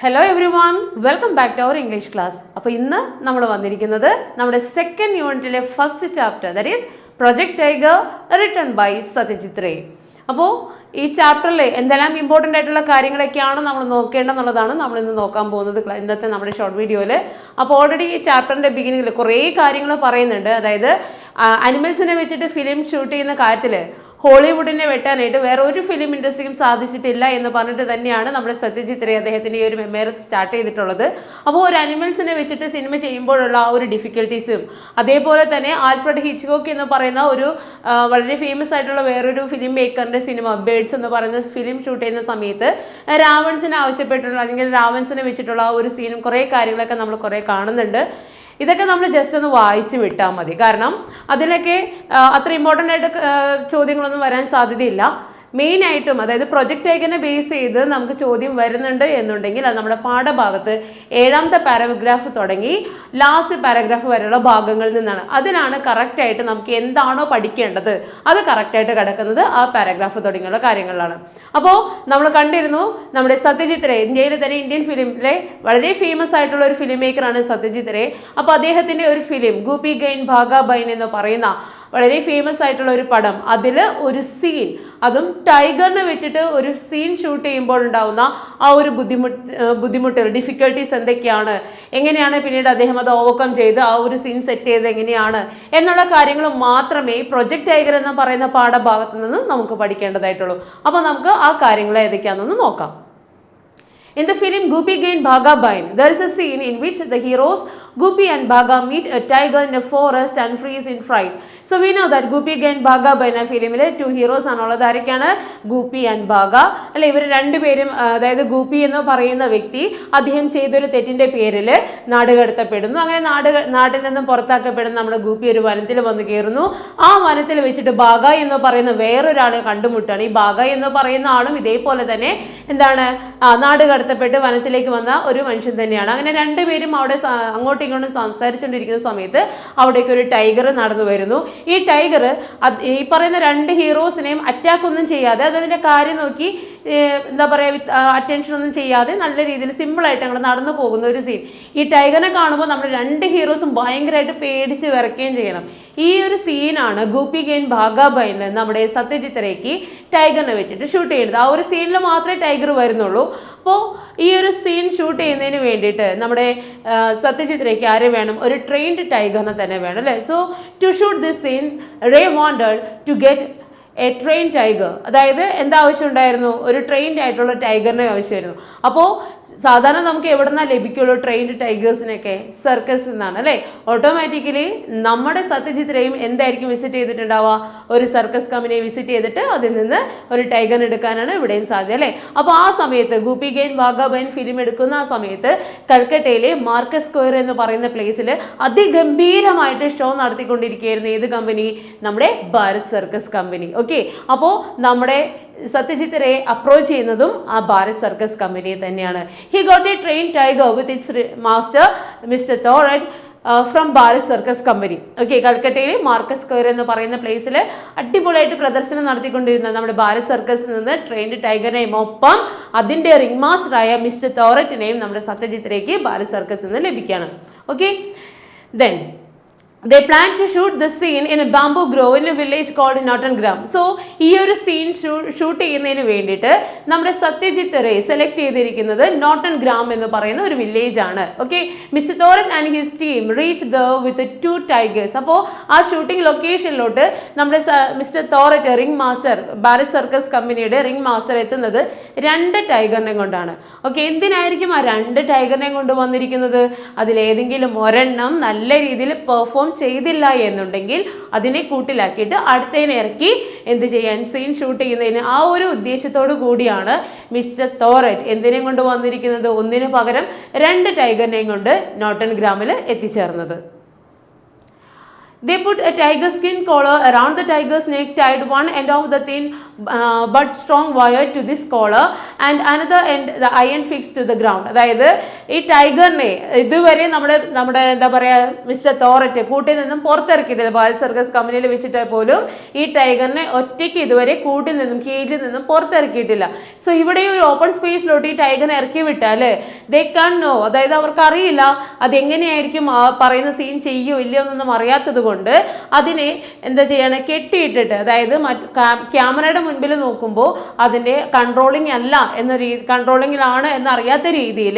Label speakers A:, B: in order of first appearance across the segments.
A: Hello everyone, welcome back to our English class. അപ്പോൾ ഇന്ന് നമ്മൾ വന്നിരിക്കുന്നത് നമ്മുടെ സെക്കൻഡ് യൂണിറ്റിലെ first chapter, that is project tiger written by Satyajit Ray. അപ്പോൾ ഈ ചാപ്റ്ററിൽ എന്തെല്ലാം ഇമ്പോർട്ടൻ്റ് ആയിട്ടുള്ള കാര്യങ്ങളൊക്കെയാണ് നമ്മൾ നോക്കേണ്ടതെന്നുള്ളതാണ് നമ്മൾ ഇന്ന് നോക്കാൻ പോകുന്നത് ഇന്നത്തെ നമ്മുടെ ഷോർട്ട് വീഡിയോയിൽ. അപ്പോൾ ഓൾറെഡി ഈ ചാപ്റ്ററിൻ്റെ ബിഗിനിങ്ങിൽ കുറേ കാര്യങ്ങൾ പറയുന്നുണ്ട്. അതായത് അനിമൽസിനെ വെച്ചിട്ട് ഫിലിം ഷൂട്ട് ചെയ്യുന്ന കാര്യത്തിൽ ഹോളിവുഡിനെ വെട്ടാനായിട്ട് വേറെ ഒരു ഫിലിം ഇൻഡസ്ട്രിക്കും സാധിച്ചിട്ടില്ല എന്ന് പറഞ്ഞിട്ട് തന്നെയാണ് നമ്മുടെ സത്യജിത് റേ അദ്ദേഹത്തിൻ്റെ ഈ ഒരു മെമ്മറി സ്റ്റാർട്ട് ചെയ്തിട്ടുള്ളത്. അപ്പോൾ ഒരു അനിമൽസിനെ വെച്ചിട്ട് സിനിമ ചെയ്യുമ്പോഴുള്ള ആ ഒരു ഡിഫിക്കൽട്ടീസും, അതേപോലെ തന്നെ ആൽഫ്രഡ് ഹിച്ച്കോക്ക് എന്ന് പറയുന്ന ഒരു വളരെ ഫേമസ് ആയിട്ടുള്ള വേറൊരു ഫിലിം മേക്കറിൻ്റെ സിനിമ ബേഡ്സ് എന്ന് പറയുന്ന ഫിലിം ഷൂട്ട് ചെയ്യുന്ന സമയത്ത് രാവൺസിനെ ആവശ്യപ്പെട്ടുള്ള അല്ലെങ്കിൽ രാവൺസിനെ വെച്ചിട്ടുള്ള ആ ഒരു സീനും കുറേ കാര്യങ്ങളൊക്കെ നമ്മൾ കുറേ കാണുന്നുണ്ട്. ഇതൊക്കെ നമ്മൾ ജസ്റ്റ് ഒന്ന് വായിച്ച് വിട്ടാൽ മതി, കാരണം അതിലൊക്കെ അത്ര ഇമ്പോർട്ടൻ്റ് ആയിട്ട് ചോദ്യങ്ങളൊന്നും വരാൻ സാധ്യതയില്ല. മെയിനായിട്ടും അതായത് പ്രൊജക്ട് ടൈഗറിനെ ബേസ് ചെയ്ത് നമുക്ക് ചോദ്യം വരുന്നുണ്ട് എന്നുണ്ടെങ്കിൽ അത് നമ്മുടെ പാഠഭാഗത്ത് 7ാമത്തെ പാരഗ്രാഫ് തുടങ്ങി ലാസ്റ്റ് പാരഗ്രാഫ് വരെയുള്ള ഭാഗങ്ങളിൽ നിന്നാണ്. അതിനാണ് കറക്റ്റായിട്ട് നമുക്ക് എന്താണോ പഠിക്കേണ്ടത് അത് കറക്റ്റായിട്ട് കിടക്കുന്നത് ആ പാരഗ്രാഫ് തുടങ്ങിയുള്ള കാര്യങ്ങളിലാണ്. അപ്പോൾ നമ്മൾ കണ്ടിരുന്നു നമ്മുടെ സത്യജിത് റേ, ഇന്ത്യയിലെ തന്നെ ഇന്ത്യൻ ഫിലിമിലെ വളരെ ഫേമസ് ആയിട്ടുള്ള ഒരു ഫിലിം മേക്കറാണ് സത്യജിത് റേ. അപ്പോൾ അദ്ദേഹത്തിൻ്റെ ഒരു ഫിലിം ഗൂപ്പി ഗൈൻ ഭാഗ ബൈൻ എന്ന് പറയുന്ന വളരെ ഫേമസ് ആയിട്ടുള്ള ഒരു പടം, അതിൽ ഒരു സീൻ, അതും ടൈഗറിനെ വെച്ചിട്ട് ഒരു സീൻ ഷൂട്ട് ചെയ്യുമ്പോൾ ഉണ്ടാവുന്ന ആ ഒരു ബുദ്ധിമുട്ടുകൾ, ഡിഫിക്കൽട്ടീസ് എന്തൊക്കെയാണ്, എങ്ങനെയാണ് പിന്നീട് അദ്ദേഹം അത് ഓവർകം ചെയ്ത് ആ ഒരു സീൻ സെറ്റ് ചെയ്ത് എങ്ങനെയാണ് എന്നുള്ള കാര്യങ്ങൾ മാത്രമേ പ്രൊജക്ട് ടൈഗർ എന്ന് പറയുന്ന പാഠഭാഗത്ത് നിന്ന് നമുക്ക് പഠിക്കേണ്ടതായിട്ടുള്ളൂ. അപ്പോൾ നമുക്ക് ആ കാര്യങ്ങൾ ഏതൊക്കെയാണെന്ന് നോക്കാം. In the film Goopy Gain Bhaga Bain, there is a scene in which the heroes Goopy and Bhaga meet a tiger in a forest and freeze in fright. So we know that Goopy Gain Bhaga Bain എന്ന ഫിലിമിലെ 2 heroes ആണുള്ളത്. ആരൊക്കെയാണ്? Goopy and ഭാഗ. അല്ലെ, ഇവർ രണ്ടുപേരും, അതായത് ഗൂപ്പി എന്ന് പറയുന്ന വ്യക്തി അദ്ദേഹം ചെയ്തൊരു തെറ്റിന്റെ പേരിൽ നാട് കടത്തപ്പെടുന്നു. അങ്ങനെ നാട്ടിൽ നിന്നും പുറത്താക്കപ്പെടുന്ന നമ്മുടെ ഗൂപ്പി ഒരു വനത്തിൽ വന്ന് കയറുന്നു. ആ വനത്തിൽ വെച്ചിട്ട് ഭാഗ എന്ന് പറയുന്ന വേറൊരാളെ കണ്ടുമുട്ടാണ്. ഈ ഭാഗ എന്ന് പറയുന്ന ആളും ഇതേപോലെ തന്നെ എന്താണ് നാട് കടത്തപ്പെട്ട് വനത്തിലേക്ക് വന്ന ഒരു മനുഷ്യൻ തന്നെയാണ്. അങ്ങനെ രണ്ടുപേരും അവിടെ അങ്ങോട്ടും ഇങ്ങോട്ടും സംസാരിച്ചുകൊണ്ടിരിക്കുന്ന സമയത്ത് അവിടേക്ക് ഒരു ടൈഗർ നടന്നു വരുന്നു. ഈ ടൈഗർ ഈ പറയുന്ന 2 ഹീറോസിനെയും അറ്റാക്ക് ഒന്നും ചെയ്യാതെ, അതിൻ്റെ കാര്യം നോക്കി എന്താ പറയുക, അറ്റൻഷൻ ഒന്നും ചെയ്യാതെ നല്ല രീതിയിൽ സിമ്പിളായിട്ട് അങ്ങോട്ട് നടന്നു പോകുന്ന ഒരു സീൻ. ഈ ടൈഗറിനെ കാണുമ്പോൾ നമ്മൾ 2 ഹീറോസും ഭയങ്കരമായിട്ട് പേടിച്ച് വിറയ്ക്കുകയും ചെയ്യണം. ഈ ഒരു സീനാണ് ഗൂപ്പി ഗെയിൻ ഭാഗ ബൈനിൽ നമ്മുടെ സത്യജിത് റേക്ക് ടൈഗറിനെ വെച്ചിട്ട് ഷൂട്ട് ചെയ്യുന്നത്. ആ ഒരു സീനിൽ മാത്രമേ ടൈഗർ വരുന്നുള്ളൂ. അപ്പോൾ ഈ ഒരു സീൻ ഷൂട്ട് ചെയ്യുന്നതിന് വേണ്ടിയിട്ട് നമ്മുടെ സത്യജിത് റേക്ക് ആരെ വേണം? ഒരു ട്രെയിൻഡ് ടൈഗറിനെ തന്നെ വേണം, അല്ലേ? So to shoot this scene Ray wanted to get a train tiger. അതായത് എന്താ ആവശ്യം ഉണ്ടായിരുന്നു? ഒരു ട്രെയിൻഡ് ആയിട്ടുള്ള ടൈഗറിനെ ആവശ്യമായിരുന്നു. അപ്പോൾ സാധാരണ നമുക്ക് എവിടെ നിന്നാണ് ലഭിക്കുള്ളൂ ട്രെയിൻഡ് ടൈഗേഴ്സിനൊക്കെ? സർക്കസിൽ നിന്നാണ്, അല്ലേ? ഓട്ടോമാറ്റിക്കലി നമ്മുടെ സത്യജിത് റേയും എന്തായിരിക്കും വിസിറ്റ് ചെയ്തിട്ടുണ്ടാവുക? ഒരു സർക്കസ് കമ്പനിയെ വിസിറ്റ് ചെയ്തിട്ട് അതിൽ നിന്ന് ഒരു ടൈഗർ എടുക്കാനാണ് ഇവിടെയും സാധ്യത, അല്ലേ? അപ്പോൾ ആ സമയത്ത് ഗൂപ്പി ഗെയിൻ ഭാഗ ബൈൻ ഫിലിം എടുക്കുന്ന ആ സമയത്ത് കൽക്കട്ടയിലെ മാർക്കസ് സ്ക്വയർ എന്ന് പറയുന്ന പ്ലേസിൽ അതിഗംഭീരമായിട്ട് ഷോ നടത്തിക്കൊണ്ടിരിക്കുകയായിരുന്നു. ഏത് കമ്പനി? നമ്മുടെ ഭാരത് സർക്കസ് കമ്പനി. ഓക്കെ, അപ്പോൾ നമ്മുടെ സത്യജിത് റേ അപ്രോച്ച് ചെയ്യുന്നതും ആ ഭാരത് സർക്കസ് കമ്പനിയെ തന്നെയാണ്. He got a train tiger with its master mister തോററ്റ് from Bharat circus company. Okay, കൽക്കട്ടയിലെ മാർക്കസ് സ്ക്വയർ എന്ന് പറയുന്ന പ്ലേസിൽ അടിപൊളിയായിട്ട് പ്രദർശനം നടത്തിക്കൊണ്ടിരുന്ന നമ്മുടെ ഭാരത് സർക്കസിൽ നിന്ന് ട്രെയിൻഡ് ടൈഗറിനെയും ഒപ്പം അതിൻ്റെ റിംഗ് മാസ്റ്ററായ മിസ്റ്റർ തോററ്റിനെയും നമ്മുടെ സത്യജിത് റേക്ക് ഭാരത് സർക്കസിൽ നിന്ന് ലഭിക്കുകയാണ്. Okay, then they plan to shoot the scene in a bamboo grove in a village called Nottingham. So ഈ ഒരു സീൻ ഷൂട്ട് ചെയ്യുന്നതിന് വേണ്ടിയിട്ട് നമ്മുടെ സത്യജിത് റേ സെലക്ട് ചെയ്തിരിക്കുന്നത് നോട്ടൻഗ്രാം എന്ന് പറയുന്ന ഒരു വില്ലേജ് ആണ്. Okay, mister Thorat and his team reached with 2 tigers. അപ്പോൾ ആ ഷൂട്ടിംഗ് ലൊക്കേഷനിലോട്ട് നമ്മുടെ mister Thorat ring master, Bharat circus കമ്പനിയുടെ റിംഗ് മാസ്റ്റർ എത്തുന്നത് 2 ടൈഗറിനെ കൊണ്ടാണ്. ഓക്കെ, എന്തിനായിരിക്കും ആ 2 ടൈഗറിനെ കൊണ്ട് വന്നിരിക്കുന്നത്? അതിലേതെങ്കിലും ഒരെണ്ണം നല്ല രീതിയിൽ പെർഫോം ചെയ്തില്ല എന്നുണ്ടെങ്കിൽ അതിനെ കൂട്ടിലാക്കിയിട്ട് അടുത്തതിനെ ഇറക്കി എന്ത് ചെയ്യാൻ? സീൻ ഷൂട്ട് ചെയ്യുന്നതിന്. ആ ഒരു ഉദ്ദേശത്തോടു കൂടിയാണ് മിസ്റ്റർ തോററ്റ് എന്തിനേയും കൊണ്ട് വന്നിരിക്കുന്നത്? ഒന്നിനു പകരം 2 ടൈഗറിനെയും കൊണ്ട് നോട്ടൻഗ്രാമിൽ എത്തിച്ചേർന്നത്. They put a tiger skin collar around the tiger's neck, tied one end of the thin but strong wire to this collar and another end the iron fixed to the ground. അതായത് ഈ ടൈഗറിനെ ഇതുവരെ നമ്മുടെ എന്താ പറയുക mister തോററ്റ് കൂട്ടിൽ നിന്നും പുറത്തിറക്കിയിട്ടില്ല. ബാൽ circus കമ്പനിയിൽ വെച്ചിട്ട് പോലും ഈ ടൈഗറിനെ ഒറ്റയ്ക്ക് ഇതുവരെ കൂട്ടിൽ നിന്നും കേജിൽ നിന്നും പുറത്തിറക്കിയിട്ടില്ല. സോ ഇവിടെ ഒരു ഓപ്പൺ സ്പേസിലോട്ട് ഈ ടൈഗറിനെ ഇറക്കി വിട്ടാൽ ദേ കാൻ നോ, അതായത് അവർക്ക് അറിയില്ല അതെങ്ങനെയായിരിക്കും പറയുന്ന സീൻ ചെയ്യോ ഇല്ലയോ എന്നൊന്നും അറിയാത്തത് കൊണ്ട് അതിനെ എന്താ ചെയ്യാണ്, കെട്ടിയിട്ടിട്ട്, അതായത് ക്യാമറയുടെ മുൻപിൽ നോക്കുമ്പോൾ അതിൻ്റെ കൺട്രോളിങ് അല്ല എന്ന കൺട്രോളിങ്ങിലാണ് എന്നറിയാത്ത രീതിയിൽ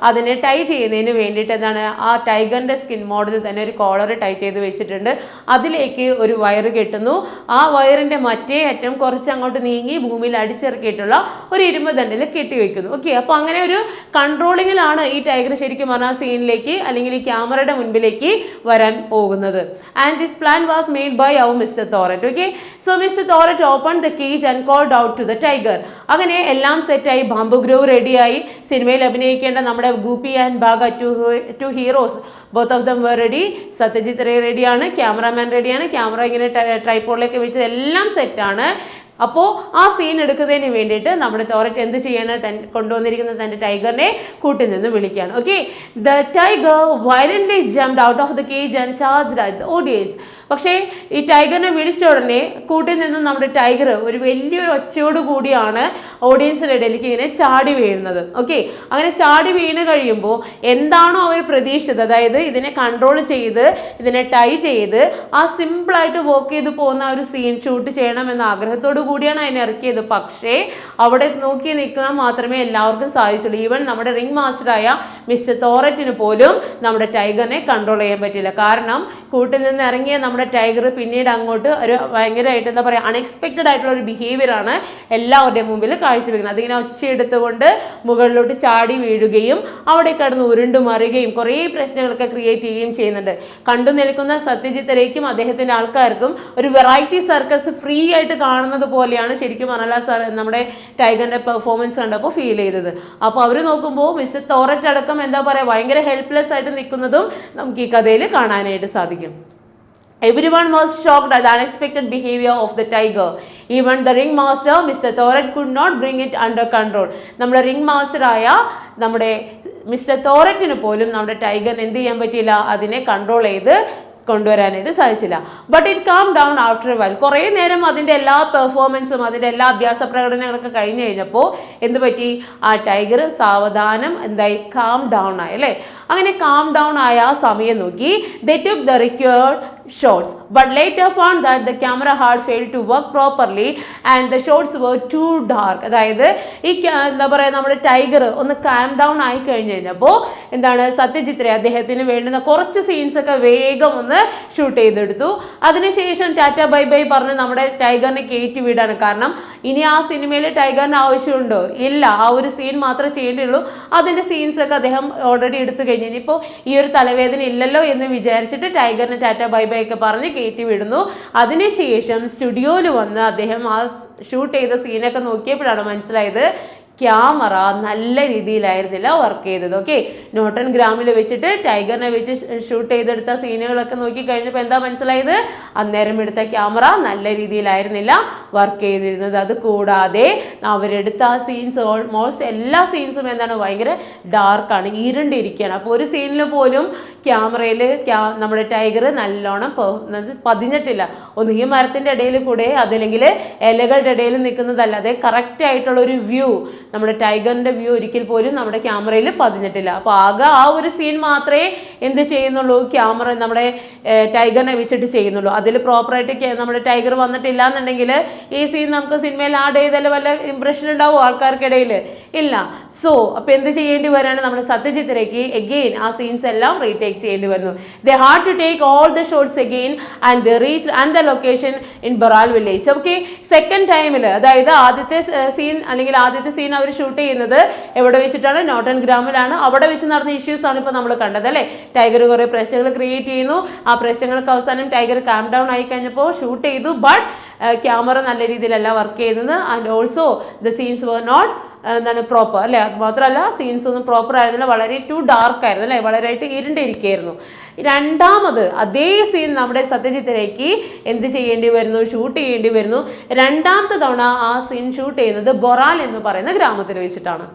A: അതിനെ ടൈ ചെയ്യുന്നതിന് വേണ്ടിയിട്ട് എന്താണ് ആ ടൈഗറിൻ്റെ സ്കിൻ മോഡിൽ തന്നെ ഒരു കോളർ ടൈ ചെയ്ത് വെച്ചിട്ടുണ്ട്. അതിലേക്ക് ഒരു വയറ് കെട്ടുന്നു. ആ വയറിൻ്റെ മറ്റേ അറ്റം കുറച്ച് അങ്ങോട്ട് നീങ്ങി ഭൂമിയിൽ അടിച്ചിറക്കിയിട്ടുള്ള ഒരു ഇരുമ്പ് ദണ്ടിൽ കെട്ടി വെക്കുന്നു. ഓക്കെ, അപ്പോൾ അങ്ങനെ ഒരു കൺട്രോളിങ്ങിലാണ് ഈ ടൈഗർ ശരിക്കും പറഞ്ഞാൽ സീനിലേക്ക് അല്ലെങ്കിൽ ഈ ക്യാമറയുടെ മുൻപിലേക്ക് വരാൻ പോകുന്നത്. And this plan was made by our Mr. Thoret. Okay, so Mr. Thoret opened the cage and called out to the tiger. അങ്ങനെ എല്ലാം സെറ്റായി, ബാംബു ഗ്രൂവ് റെഡിയായി. സിനിമയിൽ അഭിനയിക്കേണ്ട നമ്മുടെ Goopy and Bagha two heroes both of them were ready. Satyajit Ray റെഡിയാണ്, cameraman റെഡിയാണ്, camera ഇങ്ങനെ ട്രൈപോഡിലേക്ക് വെച്ച് എല്ലാം സെറ്റാണ്. അപ്പോൾ ആ സീൻ എടുക്കുന്നതിന് വേണ്ടിയിട്ട് നമ്മുടെ തോററ്റ് എന്ത് ചെയ്യാണ്, കൊണ്ടുവന്നിരിക്കുന്ന തൻ്റെ ടൈഗറിനെ കൂട്ടിൽ നിന്ന് വിളിക്കുകയാണ്. Okay, the tiger വയലൻ്റ്ലി jumped out of the cage and charged at the audience. പക്ഷേ ഈ ടൈഗറിനെ വിളിച്ച ഉടനെ കൂട്ടിൽ നിന്നും നമ്മുടെ ടൈഗർ ഒരു വലിയൊരു ഒച്ചയോട് കൂടിയാണ് ഓഡിയൻസിൻ്റെ ഇടയിലേക്ക് ഇങ്ങനെ ചാടി വീഴുന്നത്. ഓക്കെ, അങ്ങനെ ചാടി വീണ് കഴിയുമ്പോൾ എന്താണോ അവർ പ്രതീക്ഷിച്ചത്, അതായത് ഇതിനെ കൺട്രോൾ ചെയ്ത് ഇതിനെ ടൈ ചെയ്ത് ആ സിമ്പിളായിട്ട് വർക്ക് ചെയ്ത് പോകുന്ന ഒരു സീൻ ഷൂട്ട് ചെയ്യണമെന്ന ആഗ്രഹത്തോടു കൂടിയാണ് അതിനെ ഇറക്കിയത്. പക്ഷേ അവിടെ നോക്കി നിൽക്കാൻ മാത്രമേ എല്ലാവർക്കും സാധിച്ചുള്ളൂ. ഈവൻ നമ്മുടെ റിംഗ് മാസ്റ്ററായ മിസ്റ്റർ തോററ്റിന് പോലും നമ്മുടെ ടൈഗറിനെ കൺട്രോൾ ചെയ്യാൻ പറ്റില്ല. കാരണം കൂട്ടിൽ നിന്ന് ഇറങ്ങിയ നമ്മുടെ ടൈഗർ പിന്നീട് അങ്ങോട്ട് ഒരു ഭയങ്കരമായിട്ട് എന്താ പറയുക അൺഎക്സ്പെക്റ്റഡ് ആയിട്ടുള്ള ഒരു ബിഹേവിയറാണ് എല്ലാവരുടെയും മുമ്പിൽ കാഴ്ചവെക്കുന്നത്. അതിങ്ങനെ ഒച്ചയെടുത്തുകൊണ്ട് മുകളിലോട്ട് ചാടി വീഴുകയും അവിടെ കിടന്ന് ഉരുണ്ടു മറിയുകയും കുറേ പ്രശ്നങ്ങളൊക്കെ ക്രിയേറ്റ് ചെയ്യുകയും ചെയ്യുന്നുണ്ട്. കണ്ടു നിൽക്കുന്ന സത്യജിത് റേക്കും അദ്ദേഹത്തിൻ്റെ ആൾക്കാർക്കും ഒരു വെറൈറ്റി സർക്കസ് ഫ്രീ ആയിട്ട് കാണുന്നത് പോലെയാണ് ശരിക്കും പറഞ്ഞാൽ നമ്മുടെ ടൈഗറിൻ്റെ പെർഫോമൻസ് കണ്ടപ്പോൾ ഫീൽ ചെയ്തത്. അപ്പോൾ അവർ നോക്കുമ്പോൾ മിസ്റ്റർ തോററ്റ് അടക്കം എന്താ പറയുക ഭയങ്കര ഹെൽപ്ലെസ് ആയിട്ട് നിൽക്കുന്നതും നമുക്ക് ഈ കഥയിൽ കാണാനായിട്ട് സാധിക്കും. Everyone was shocked at the unexpected behavior of the tiger. Even the ringmaster, Mr. Thoret, could not bring it under control. നമ്മുടെ റിംഗ് മാസ്റ്ററായ നമ്മുടെ മിസ്റ്റർ തോററ്റിന് പോലും നമ്മുടെ ടൈഗറിന് എന്ത് ചെയ്യാൻ പറ്റിയില്ല, അതിനെ കൺട്രോൾ ചെയ്ത് കൊണ്ടുവരാനായിട്ട് സാധിച്ചില്ല. But it calm down after A while. കുറേ നേരം അതിൻ്റെ എല്ലാ പെർഫോമൻസും അതിൻ്റെ എല്ലാ അഭ്യാസ പ്രകടനങ്ങളൊക്കെ കഴിഞ്ഞ് കഴിഞ്ഞപ്പോൾ എന്ത് പറ്റി, ആ ടൈഗർ സാവധാനം എന്തായി കാം ഡൗൺ ആയി അല്ലേ. അങ്ങനെ കാം ഡൗൺ ആയ ആ സമയം നോക്കി they took the required shots but later found that the camera had failed to work properly and the shots were too dark. അതായത് ഈ എന്താ പറയുക നമ്മുടെ ടൈഗർ ഒന്ന് കാം ഡൗൺ ആയി കഴിഞ്ഞ് കഴിഞ്ഞപ്പോൾ എന്താണ് സത്യജിത് റേ അദ്ദേഹത്തിന് വേണ്ടുന്ന കുറച്ച് സീൻസൊക്കെ വേഗം ഒന്ന് ഷൂട്ട് ചെയ്തെടുത്തു. അതിനുശേഷം ടാറ്റ ബൈ ബൈ പറഞ്ഞ് നമ്മുടെ ടൈഗറിനെ കയറ്റി വിടാണ്. കാരണം ഇനി ആ സിനിമയിൽ ടൈഗറിന് ആവശ്യമുണ്ടോ, ഇല്ല, ആ ഒരു സീൻ മാത്രമേ ചെയ്യേണ്ടിയുള്ളൂ. അതിൻ്റെ സീൻസൊക്കെ അദ്ദേഹം ഓൾറെഡി എടുത്തു കഴിഞ്ഞു. ഇനിയിപ്പോൾ ഈ ഒരു തലവേദന ഇല്ലല്ലോ എന്ന് വിചാരിച്ചിട്ട് ടൈഗറിന് ടാറ്റ ബൈ ബൈ ഒക്കെ പറഞ്ഞ് കയറ്റി വിടുന്നു. അതിനുശേഷം സ്റ്റുഡിയോയിൽ വന്ന് അദ്ദേഹം ആ ഷൂട്ട് ചെയ്ത സീനൊക്കെ നോക്കിയപ്പോഴാണ് മനസ്സിലായത് ക്യാമറ നല്ല രീതിയിലായിരുന്നില്ല വർക്ക് ചെയ്തത്. ഓക്കെ, നോട്ടൺ ഗ്രാമിൽ വെച്ചിട്ട് ടൈഗറിനെ വെച്ച് ഷൂട്ട് ചെയ്തെടുത്ത സീനുകളൊക്കെ നോക്കി കഴിഞ്ഞപ്പോൾ എന്താ മനസ്സിലായത്, അന്നേരം എടുത്ത ക്യാമറ നല്ല രീതിയിലായിരുന്നില്ല വർക്ക് ചെയ്തിരുന്നത്. അത് കൂടാതെ അവരെടുത്ത ആ സീൻസ് ഓൾമോസ്റ്റ് എല്ലാ സീൻസും എന്താണ് ഭയങ്കര ഡാർക്കാണ്, ഇരുണ്ടിരിക്കുകയാണ്. അപ്പോൾ ഒരു സീനിൽ പോലും ക്യാമറയിൽ നമ്മുടെ ടൈഗർ നല്ലോണം പതിഞ്ഞിട്ടില്ല. ഒന്നുകിൽ മരത്തിൻ്റെ ഇടയിൽ കൂടെ അതല്ലെങ്കിൽ ഇലകളുടെ ഇടയിൽ നിൽക്കുന്നതല്ലാതെ കറക്റ്റ് ആയിട്ടുള്ള ഒരു വ്യൂ, നമ്മുടെ ടൈഗറിൻ്റെ വ്യൂ ഒരിക്കൽ പോലും നമ്മുടെ ക്യാമറയിൽ പതിഞ്ഞിട്ടില്ല. അപ്പോൾ ആകെ ആ ഒരു സീൻ മാത്രമേ എന്ത് ചെയ്യുന്നുള്ളൂ, ക്യാമറ നമ്മുടെ ടൈഗറിനെ വെച്ചിട്ട് ചെയ്യുന്നുള്ളൂ. അതിൽ പ്രോപ്പറായിട്ട് നമ്മുടെ ടൈഗർ വന്നിട്ടില്ല എന്നുണ്ടെങ്കിൽ ഈ സീൻ നമുക്ക് സിനിമയിൽ ആഡ് ചെയ്താൽ വല്ല ഇംപ്രഷൻ ഉണ്ടാവും ആൾക്കാർക്കിടയിൽ, ഇല്ല. സോ അപ്പോൾ എന്ത് ചെയ്യേണ്ടി വരാണ്, നമ്മുടെ സത്യജിത് റേക്ക് എഗെയിൻ ആ സീൻസ് എല്ലാം റീടേക്ക് ചെയ്യേണ്ടി വരുന്നു. They had to take all the shots again and they reach and the location in Baral village. Okay, second ടൈമിൽ അതായത് ആദ്യത്തെ സീൻ അല്ലെങ്കിൽ ആദ്യത്തെ സീൻ അവർ ഷൂട്ട് ചെയ്യുന്നത് എവിടെ വെച്ചിട്ടാണ്, നോട്ടൺ ഗ്രാമിലാണ്. അവിടെ വെച്ച് നടന്ന ഇഷ്യൂസ് ആണ് ഇപ്പോൾ നമ്മൾ കണ്ടത് അല്ലേ. ടൈഗർ കുറേ പ്രശ്നങ്ങൾ ക്രിയേറ്റ് ചെയ്യുന്നു. ആ പ്രശ്നങ്ങൾക്ക് അവസാനം ടൈഗർ കാം ഡൗൺ ആയി കഴിഞ്ഞപ്പോൾ ഷൂട്ട് ചെയ്തു. ബട്ട് ക്യാമറ നല്ല രീതിയിലല്ല വർക്ക് ചെയ്യുന്നത്. And also the scenes were not എന്താണ് പ്രോപ്പർ അല്ലേ. അത് മാത്രമല്ല സീൻസ് ഒന്നും പ്രോപ്പർ ആയിരുന്നില്ല, വളരെ ടു ഡാർക്ക് ആയിരുന്നു അല്ലേ, വളരെയായിട്ട് ഇരുണ്ടിരിക്കുകയായിരുന്നു. രണ്ടാമത് അതേ സീൻ നമ്മുടെ സത്യജിത്ത് റേക്ക് എന്ത് ചെയ്യേണ്ടി വരുന്നു, ഷൂട്ട് ചെയ്യേണ്ടി വരുന്നു. രണ്ടാമത്തെ തവണ ആ സീൻ ഷൂട്ട് ചെയ്യുന്നത് ബൊറാൽ എന്ന് പറയുന്ന ഗ്രാമത്തിൽ വെച്ചിട്ടാണ്.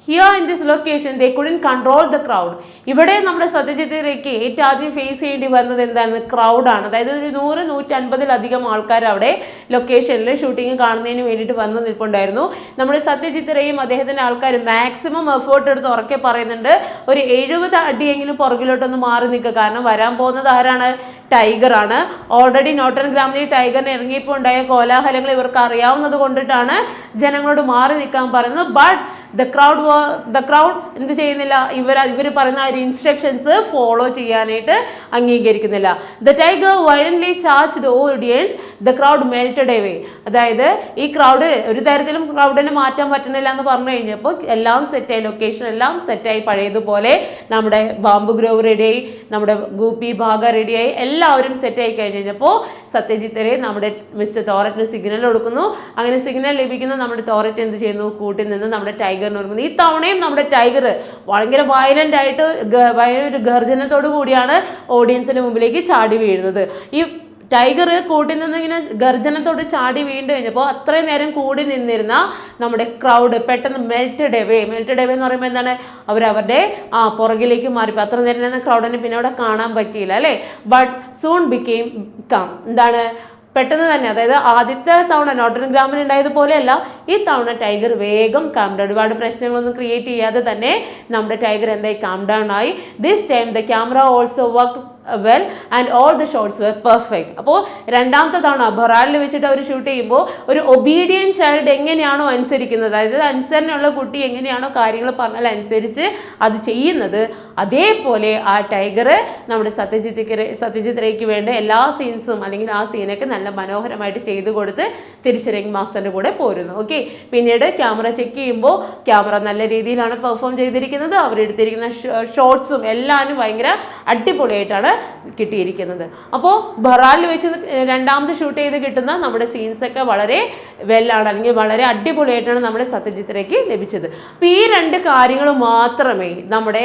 A: Here in this location they couldn't control the crowd. ഇവിടെ നമ്മുടെ സത്യജിത്ത് റേക്ക് ഏറ്റവും ആദ്യം ഫേസ് ചെയ്യേണ്ടി വരുന്നത് എന്താണ്, ക്രൗഡാണ്. അതായത് ഒരു 100-150 ആൾക്കാർ അവിടെ ലൊക്കേഷനിൽ ഷൂട്ടിംഗ് കാണുന്നതിന് വേണ്ടിയിട്ട് വന്ന് നിൽപ്പുണ്ടായിരുന്നു. നമ്മുടെ സത്യജിത്ത് റേയും അദ്ദേഹത്തിൻ്റെ ആൾക്കാർ മാക്സിമം എഫേർട്ട് എടുത്ത് ഉറക്കെ പറയുന്നുണ്ട്, ഒരു 70 അടിയെങ്കിലും പുറകിലോട്ടൊന്ന് മാറി നിൽക്കുക. കാരണം വരാൻ പോകുന്നത് ആരാണ്, ടൈഗർ ആണ്. ഓൾറെഡി നോട്ടൺ ഗ്രാമിൽ ടൈഗറിന് ഇറങ്ങിയപ്പോൾ ഉണ്ടായ കോലാഹലങ്ങൾ ഇവർക്ക് അറിയാവുന്നത് കൊണ്ടിട്ടാണ് ജനങ്ങളോട് മാറി നിൽക്കാൻ പറയുന്നത്. ബട്ട് ദ ക്രൗഡ് എന്ത് ചെയ്യുന്നില്ല, ഇവർ പറയുന്ന ഒരു ഇൻസ്ട്രക്ഷൻസ് ഫോളോ ചെയ്യാനായിട്ട് അംഗീകരിക്കുന്നില്ല. The tiger violently charged audience, the crowd melted away. അതായത് ഈ ക്രൗഡ് ഒരു തരത്തിലും ക്രൗഡിനെ മാറ്റാൻ പറ്റുന്നില്ല എന്ന് പറഞ്ഞു കഴിഞ്ഞപ്പോൾ എല്ലാം സെറ്റായി, ലൊക്കേഷൻ എല്ലാം സെറ്റായി, പഴയതുപോലെ നമ്മുടെ ബാംബു ഗ്രോവ് റെഡിയായി, നമ്മുടെ ഗൂപ്പി ഭാഗ റെഡിയായി, എല്ലാവരും സെറ്റായി കഴിഞ്ഞപ്പോൾ സത്യജിത്ത് റേ നമ്മുടെ മിസ്റ്റർ തോററ്റിന് സിഗ്നൽ കൊടുക്കുന്നു. അങ്ങനെ സിഗ്നൽ ലഭിക്കുന്ന നമ്മുടെ തോററ്റ് എന്ത് ചെയ്യുന്നു, കൂട്ടിൽ നിന്ന് നമ്മുടെ ടൈഗറിന് കൊടുക്കുന്നു. ഈ തവണയും നമ്മുടെ ടൈഗർ ഭയങ്കര വയലന്റ് ആയിട്ട് ഭയങ്കര ഒരു ഗർജനത്തോടു കൂടിയാണ് ഓഡിയൻസിന് മുമ്പിലേക്ക് ചാടി വീഴുന്നത്. ഈ ടൈഗർ കൂട്ടിൽ നിന്ന് ഇങ്ങനെ ഗർജനത്തോട് ചാടി വീണ്ടു കഴിഞ്ഞപ്പോൾ അത്രയും നേരം കൂടി നിന്നിരുന്ന നമ്മുടെ ക്രൗഡ് പെട്ടെന്ന് മെൽറ്റഡ് എവേ എന്ന് പറയുമ്പോൾ എന്താണ്, അവരവരുടെ പുറകിലേക്ക് മാറിപ്പോൾ അത്ര നേരം ക്രൗഡിനെ പിന്നെ അവിടെ കാണാൻ പറ്റിയില്ല അല്ലേ. But soon became calm. എന്താണ്, പെട്ടെന്ന് തന്നെ, അതായത് ആദ്യത്തെ തവണ നോട്ടൺ ഗ്രാമിൽ ഉണ്ടായതുപോലെയല്ല, ഈ തവണ ടൈഗർ വേഗം കാം ഡൗൺ, ഒരുപാട് പ്രശ്നങ്ങളൊന്നും ക്രിയേറ്റ് ചെയ്യാതെ തന്നെ നമ്മുടെ ടൈഗർ എന്തായി കാം ഡൗൺ ആയി. This time the camera also work well and all the shots were perfect. അപ്പോൾ രണ്ടാമത്തെ തവണ ബൊറാലിൽ വെച്ചിട്ട് അവർ ഷൂട്ട് ചെയ്യുമ്പോൾ ഒരു ഒബീഡിയൻറ്റ് ചൈൽഡ് എങ്ങനെയാണോ അനുസരിക്കുന്നത്, അതായത് അനുസരണയുള്ള കുട്ടി എങ്ങനെയാണോ കാര്യങ്ങൾ പറഞ്ഞാൽ അനുസരിച്ച് അത് ചെയ്യുന്നത്, അതേപോലെ ആ ടൈഗർ നമ്മുടെ സത്യജിത്ത് റേക്ക് വേണ്ട എല്ലാ സീൻസും അല്ലെങ്കിൽ ആ സീനൊക്കെ നല്ല മനോഹരമായിട്ട് ചെയ്തു കൊടുത്ത് തിരിച്ചറിങ് മാസ്റ്ററിൻ്റെ കൂടെ പോരുന്നു. ഓക്കെ, പിന്നീട് ക്യാമറ ചെക്ക് ചെയ്യുമ്പോൾ ക്യാമറ നല്ല രീതിയിലാണ് പെർഫോം ചെയ്തിരിക്കുന്നത്. അവരെടുത്തിരിക്കുന്ന ഷോട്ട്സും എല്ലാവരും ഭയങ്കര അടിപൊളിയായിട്ടാണ് കിട്ടിയിരിക്കുന്നത്. അപ്പോൾ ബൊറാലിൽ വെച്ച് രണ്ടാമത് ഷൂട്ട് ചെയ്ത് കിട്ടുന്ന നമ്മുടെ സീൻസൊക്കെ വളരെ വെല്ലാണ്, അല്ലെങ്കിൽ വളരെ അടിപൊളിയായിട്ടാണ് നമ്മുടെ സത്യജിത്ത് റേക്ക് ലഭിച്ചത്. അപ്പോൾ ഈ രണ്ട് കാര്യങ്ങൾ മാത്രമേ നമ്മുടെ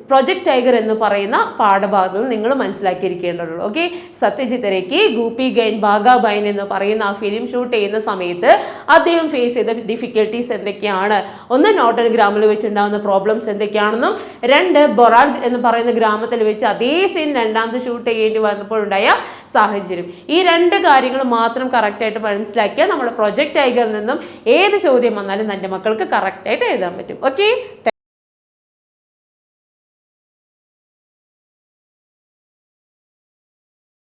A: പ്രൊജക്ട് ടൈഗർ എന്ന് പറയുന്ന പാഠഭാഗത്ത് നിന്ന് നിങ്ങൾ മനസ്സിലാക്കിയിരിക്കേണ്ടതുള്ളൂ. ഓക്കെ, സത്യജിത്ത് റേക്ക് ഗൂപ്പി ഗൈൻ ഭാഗ ബൈൻ എന്ന് പറയുന്ന ആ ഫിലിം ഷൂട്ട് ചെയ്യുന്ന സമയത്ത് അദ്ദേഹം ഫേസ് ചെയ്ത ഡിഫിക്കൽട്ടീസ് എന്തൊക്കെയാണ്, ഒന്ന് നോട്ടൺ ഗ്രാമിൽ വെച്ചുണ്ടാകുന്ന പ്രോബ്ലംസ് എന്തൊക്കെയാണെന്നും, രണ്ട് ബൊറാൽ എന്ന് പറയുന്ന ഗ്രാമത്തിൽ വെച്ച് അതേ സീൻ രണ്ടാമത് ഷൂട്ട് ചെയ്യേണ്ടി വന്നപ്പോഴുണ്ടായ സാഹചര്യം. ഈ രണ്ട് കാര്യങ്ങൾ മാത്രം കറക്റ്റായിട്ട് മനസ്സിലാക്കിയാൽ നമ്മുടെ പ്രൊജക്ട് ടൈഗറിൽ നിന്നും ഏത് ചോദ്യം വന്നാലും എൻ്റെ മക്കൾക്ക് കറക്റ്റായിട്ട് എഴുതാൻ പറ്റും. ഓക്കെ.